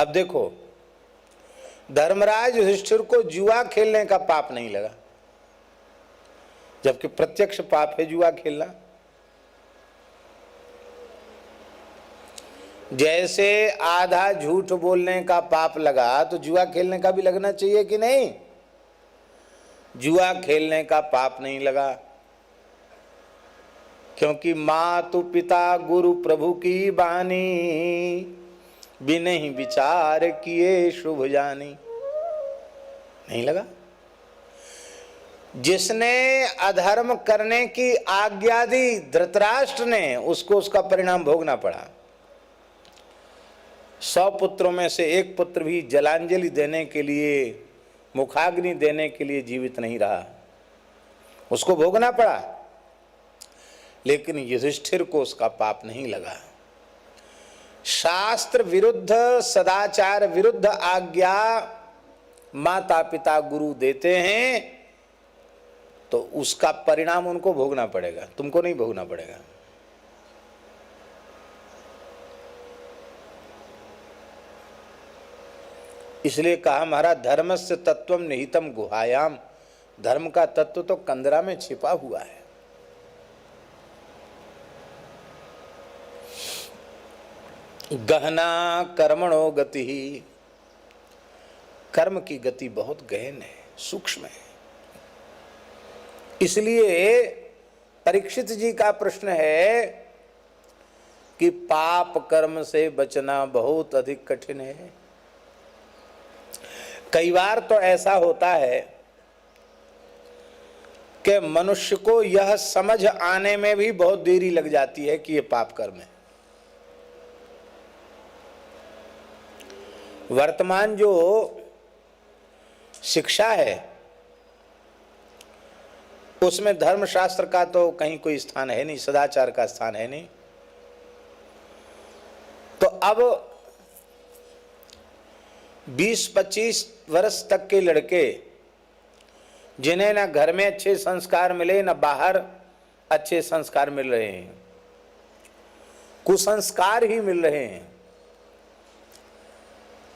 अब देखो, धर्मराज युधिष्ठिर को जुआ खेलने का पाप नहीं लगा, जबकि प्रत्यक्ष पाप है जुआ खेलना। जैसे आधा झूठ बोलने का पाप लगा तो जुआ खेलने का भी लगना चाहिए कि नहीं? जुआ खेलने का पाप नहीं लगा, क्योंकि मातु पिता गुरु प्रभु की बानी, बिनहि विचार किए शुभ जानी। नहीं लगा। जिसने अधर्म करने की आज्ञा दी धृतराष्ट्र ने, उसको उसका परिणाम भोगना पड़ा। 100 पुत्रों में से एक पुत्र भी जलांजलि देने के लिए, मुखाग्नि देने के लिए जीवित नहीं रहा, उसको भोगना पड़ा। लेकिन युधिष्ठिर को उसका पाप नहीं लगा। शास्त्र विरुद्ध, सदाचार विरुद्ध आज्ञा माता पिता गुरु देते हैं तो उसका परिणाम उनको भोगना पड़ेगा, तुमको नहीं भोगना पड़ेगा। इसलिए कहा महाराज, धर्मस्य तत्वम निहितम गुहायाम। धर्म का तत्व तो कंदरा में छिपा हुआ है। गहना कर्मणो गति ही, कर्म की गति बहुत गहन है, सूक्ष्म है। इसलिए परीक्षित जी का प्रश्न है कि पाप कर्म से बचना बहुत अधिक कठिन है। कई बार तो ऐसा होता है कि मनुष्य को यह समझ आने में भी बहुत देरी लग जाती है कि यह पाप कर्म है। वर्तमान जो शिक्षा है उसमें धर्मशास्त्र का तो कहीं कोई स्थान है नहीं, सदाचार का स्थान है नहीं। तो अब 20-25 वर्ष तक के लड़के, जिन्हें ना घर में अच्छे संस्कार मिले ना बाहर अच्छे संस्कार मिल रहे हैं, कुसंस्कार ही मिल रहे हैं,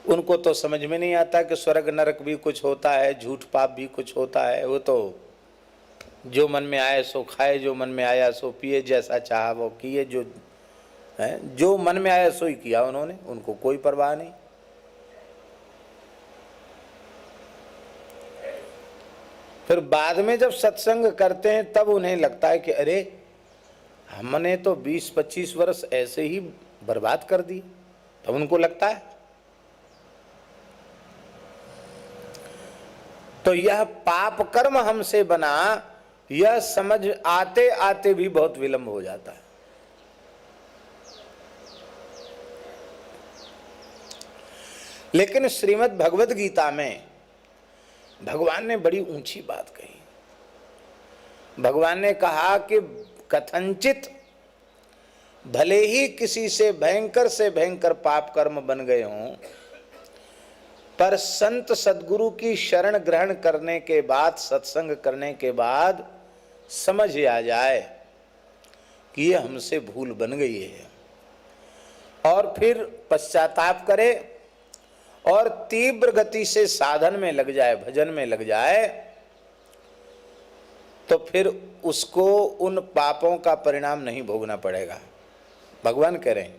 उनको तो समझ में नहीं आता कि स्वर्ग नरक भी कुछ होता है, झूठ पाप भी कुछ होता है। वो तो जो मन में आए सो खाए, जो मन में आया सो पिए, जैसा चाहा वो किए, जो मन में आया सो ही किया उन्होंने, उनको कोई परवाह नहीं। फिर बाद में जब सत्संग करते हैं तब उन्हें लगता है कि अरे हमने तो 20-25 वर्ष ऐसे ही बर्बाद कर दी। तब उनको लगता है। तो यह पाप कर्म हमसे बना, यह समझ आते आते भी बहुत विलंब हो जाता है। लेकिन श्रीमद् भगवद गीता में भगवान ने बड़ी ऊंची बात कही। भगवान ने कहा कि कथनचित भले ही किसी से भयंकर पाप कर्म बन गए हों, पर संत सद्गुरु की शरण ग्रहण करने के बाद, सत्संग करने के बाद समझ आ जाए कि ये हमसे भूल बन गई है, और फिर पश्चाताप करे और तीव्र गति से साधन में लग जाए, भजन में लग जाए, तो फिर उसको उन पापों का परिणाम नहीं भोगना पड़ेगा। भगवान कह रहे हैं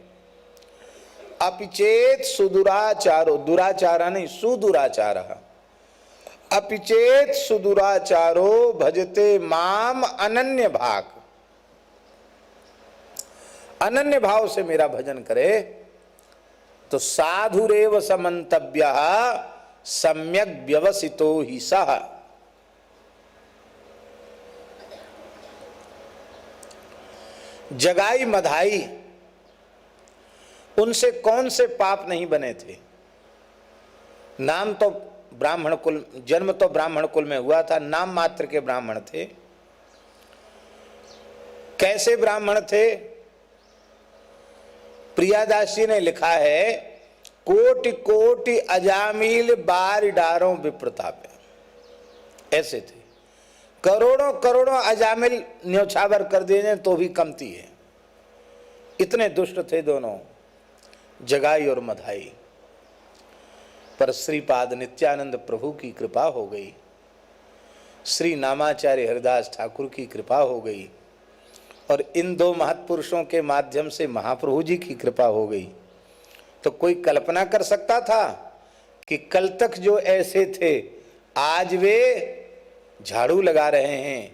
अपिचेत सुदुराचारो, दुराचारा नहीं सुदुराचार, अपिचेत सुदुराचारो भजते माम अनन्य भाग। अनन्य भाव से मेरा भजन करे तो साधुरेव समन्तव्यः सम्यक व्यवसितो ही सः। जगाई मधाई, उनसे कौन से पाप नहीं बने थे। नाम तो ब्राह्मण कुल, जन्म तो ब्राह्मण कुल में हुआ था, नाम मात्र के ब्राह्मण थे। कैसे ब्राह्मण थे? प्रियादास जी ने लिखा है, कोटि कोटि अजामिल बार डारों विप्रताप। ऐसे थे, करोड़ों करोड़ों अजामिल न्योछावर कर देने तो भी कमती है, इतने दुष्ट थे दोनों, जगाई और मधाई। पर श्रीपाद नित्यानंद प्रभु की कृपा हो गई, श्री नामाचार्य हरिदास ठाकुर की कृपा हो गई, और इन दो महत्पुरुषों के माध्यम से महाप्रभु जी की कृपा हो गई। तो कोई कल्पना कर सकता था कि कल तक जो ऐसे थे आज वे झाड़ू लगा रहे हैं,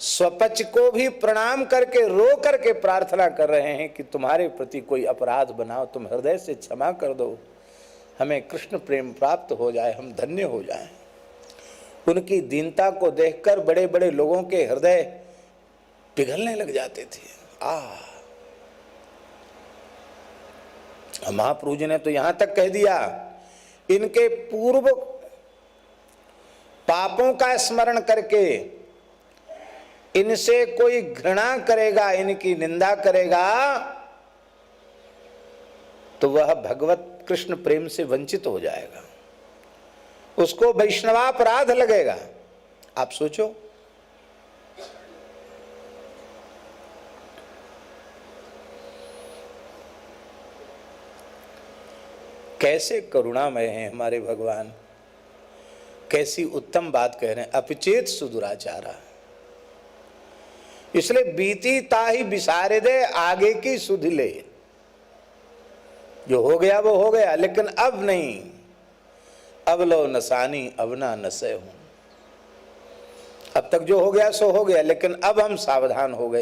स्वपच को भी प्रणाम करके रो करके प्रार्थना कर रहे हैं कि तुम्हारे प्रति कोई अपराध बनाओ, तुम हृदय से क्षमा कर दो, हमें कृष्ण प्रेम प्राप्त हो जाए, हम धन्य हो जाएं। उनकी दीनता को देखकर बड़े बड़े लोगों के हृदय पिघलने लग जाते थे। महाप्रभु जी ने तो यहां तक कह दिया, इनके पूर्व पापों का स्मरण करके इनसे कोई घृणा करेगा, इनकी निंदा करेगा, तो वह भगवत कृष्ण प्रेम से वंचित हो जाएगा, उसको वैष्णवापराध लगेगा। आप सोचो, कैसे करुणामय हैं हमारे भगवान, कैसी उत्तम बात कह रहे हैं, अपचेत सुदुराचारा। इसलिए बीती ताही बिसारे दे, आगे की सुध ले। जो हो गया वो हो गया, लेकिन अब नहीं, अब लो नसानी अब ना नसे हूं। अब तक जो हो गया सो हो गया, लेकिन अब हम सावधान हो गए।